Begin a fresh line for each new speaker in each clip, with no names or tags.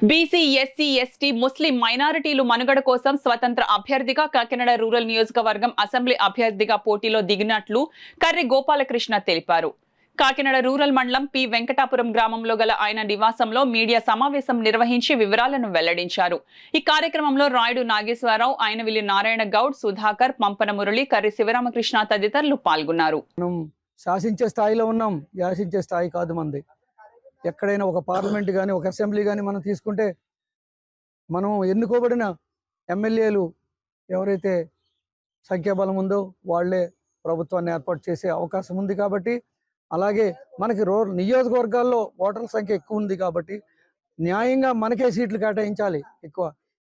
BC, SC, ST, ముస్లిం మైనారిటీలు మనుగడ కోసం స్వతంత్ర అభ్యర్థిగా కాకినాడ రూరల్ నియోజకవర్గం అసెంబ్లీ అభ్యర్థిగా పోటీలో దిగినట్లు కర్రి గోపాలకృష్ణ తెలిపారు. కాకినాడ రూరల్ మండలం పి వెంకటాపురం గ్రామంలో గల ఆయన నివాసంలో మీడియా సమావేశం నిర్వహించి వివరాలను వెల్లడించారు. ఈ కార్యక్రమంలో రాయుడు నాగేశ్వరరావు, ఆయనవిల్లి నారాయణ గౌడ్, సుధాకర్, పంపన మురళి, కర్రి శివరామకృష్ణ తదితరులు పాల్గొన్నారు.
శాసించే స్థాయిలో ఉన్నాం, శాసించే స్థాయి కాదు మంది. ఎక్కడైనా ఒక పార్లమెంట్ కానీ ఒక అసెంబ్లీ కానీ మనం తీసుకుంటే మనం ఎన్నుకోబడిన ఎమ్మెల్యేలు ఎవరైతే సంఖ్యాబలం ఉందో వాళ్ళే ప్రభుత్వాన్ని ఏర్పాటు చేసే అవకాశం ఉంది. కాబట్టి అలాగే మనకి నియోజకవర్గాల్లో ఓటర్ల సంఖ్య ఎక్కువ ఉంది కాబట్టి న్యాయంగా మనకే సీట్లు కేటాయించాలి ఎక్కువ.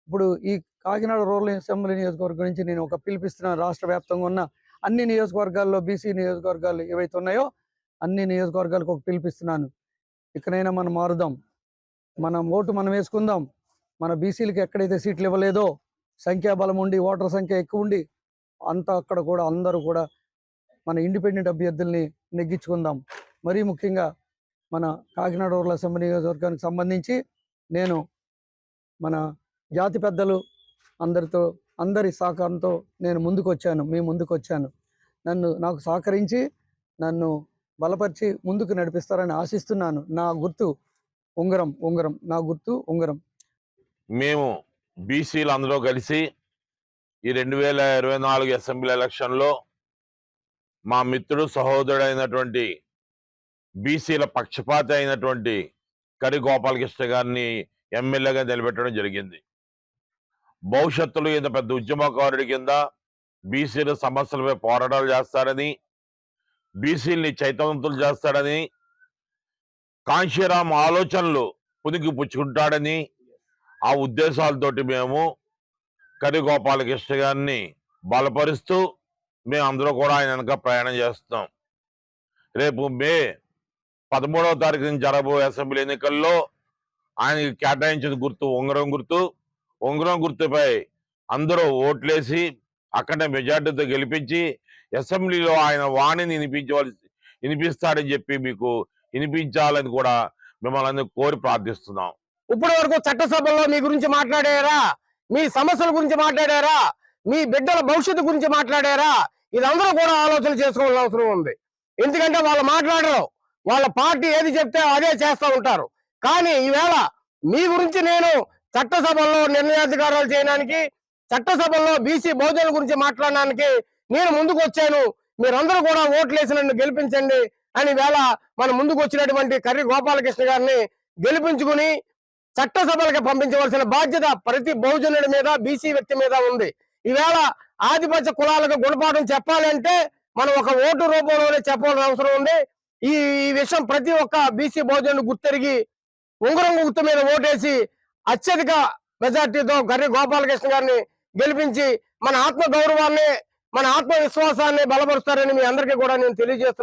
ఇప్పుడు ఈ కాకినాడ రూరల్ అసెంబ్లీ నియోజకవర్గం నుంచి నేను ఒక పిలిపిస్తున్నాను. రాష్ట్ర వ్యాప్తంగా ఉన్న అన్ని నియోజకవర్గాల్లో బీసీ నియోజకవర్గాలు ఏవైతే ఉన్నాయో అన్ని నియోజకవర్గాలకు ఒక పిలిపిస్తున్నాను. ఇకనైనా మనం మారుదాం, మనం ఓటు మనం వేసుకుందాం. మన బీసీలకి ఎక్కడైతే సీట్లు ఇవ్వలేదో సంఖ్యాబలం ఉండి ఓటర్ సంఖ్య ఎక్కువ ఉండి అక్కడ కూడా అందరూ కూడా మన ఇండిపెండెంట్ అభ్యర్థుల్ని నెగ్గించుకుందాం. మరీ ముఖ్యంగా మన కాకినాడ రూరల్ అసెంబ్లీ నియోజకవర్గానికి సంబంధించి నేను మన జాతి పెద్దలు అందరి సహకారంతో నేను మీ ముందుకు వచ్చాను. నాకు సహకరించి నన్ను బలపరిచి ముందుకు నడిపిస్తారని ఆశిస్తున్నాను. నా గుర్తు ఉంగరం.
మేము బీసీలు అందరూ కలిసి ఈ 2024 అసెంబ్లీ ఎలక్షన్లో మా మిత్రుడు సహోదరుడైనటువంటి బీసీల పక్షపాతి అయినటువంటి కర్రి గోపాలకృష్ణ గారిని ఎమ్మెల్యేగా నిలబెట్టడం జరిగింది. భవిష్యత్తులో ఇంత పెద్ద ఉద్యమకారుడి కింద బీసీల సమస్యలపై పోరాటాలు చేస్తారని, బీసీల్ని చైతన్యవంతులు చేస్తాడని, కాంశీరామ్ ఆలోచనలు పునికి పుచ్చుకుంటాడని ఆ ఉద్దేశాలతోటి మేము కర్రి గోపాలకృష్ణ గారిని బలపరుస్తూ మేము అందరూ కూడా ఆయన వెనక ప్రయాణం చేస్తున్నాం. రేపు మే 13వ తారీఖు నుంచి జరగబోయే అసెంబ్లీ ఎన్నికల్లో ఆయనకి కేటాయించిన గుర్తు ఉంగరం గుర్తుపై అందరూ ఓట్లేసి అక్కడ మెజార్టీతో గెలిపించి అసెంబ్లీలో ఆయన వాణిని వినిపిస్తాడని చెప్పి మీకు వినిపించాలని కూడా మిమ్మల్ని అందరూ కోరి ప్రార్థిస్తున్నాం.
ఇప్పటి వరకు చట్టసభలో మీ గురించి మాట్లాడారా, మీ సమస్యల గురించి మాట్లాడారా, మీ బిడ్డల భవిష్యత్తు గురించి మాట్లాడారా? ఇదందరూ కూడా ఆలోచన చేసుకోవాల్సిన అవసరం ఉంది. ఎందుకంటే వాళ్ళు మాట్లాడరు, వాళ్ళ పార్టీ ఏది చెప్తే అదే చేస్తూ ఉంటారు. కానీ ఈవేళ మీ గురించి నేను చట్టసభల్లో నిర్ణయాధికారాలు చేయడానికి, చట్టసభల్లో బీసీ బహుజనుల గురించి మాట్లాడడానికి నేను ముందుకు వచ్చాను. మీరందరూ కూడా ఓట్లేసి నన్ను గెలిపించండి అని వేళ మన ముందుకు వచ్చినటువంటి కర్రి గోపాలకృష్ణ గారిని గెలిపించుకుని చట్టసభలకు పంపించవలసిన బాధ్యత ప్రతి బహుజనుడి మీద, బీసీ వ్యక్తి మీద ఉంది. ఈవేళ ఆధిపత్య కులాలకు గుణపాఠం చెప్పాలంటే మనం ఒక ఓటు రూపంలోనే చెప్పాల్సిన అవసరం ఉంది. ఈ విషయం ప్రతి ఒక్క బీసీ బహుజనుడు గుర్తెరిగి ఉంగరం గుర్తు మీద ఓటేసి అత్యధిక మెజార్టీతో కర్రి గోపాలకృష్ణ గారిని గెలిపించి మన ఆత్మ గౌరవాన్ని, మన ఆత్మవిశ్వాసాన్ని బలపరుస్తారని మీ అందరికీ కూడా నేను తెలియజేస్తున్నాను.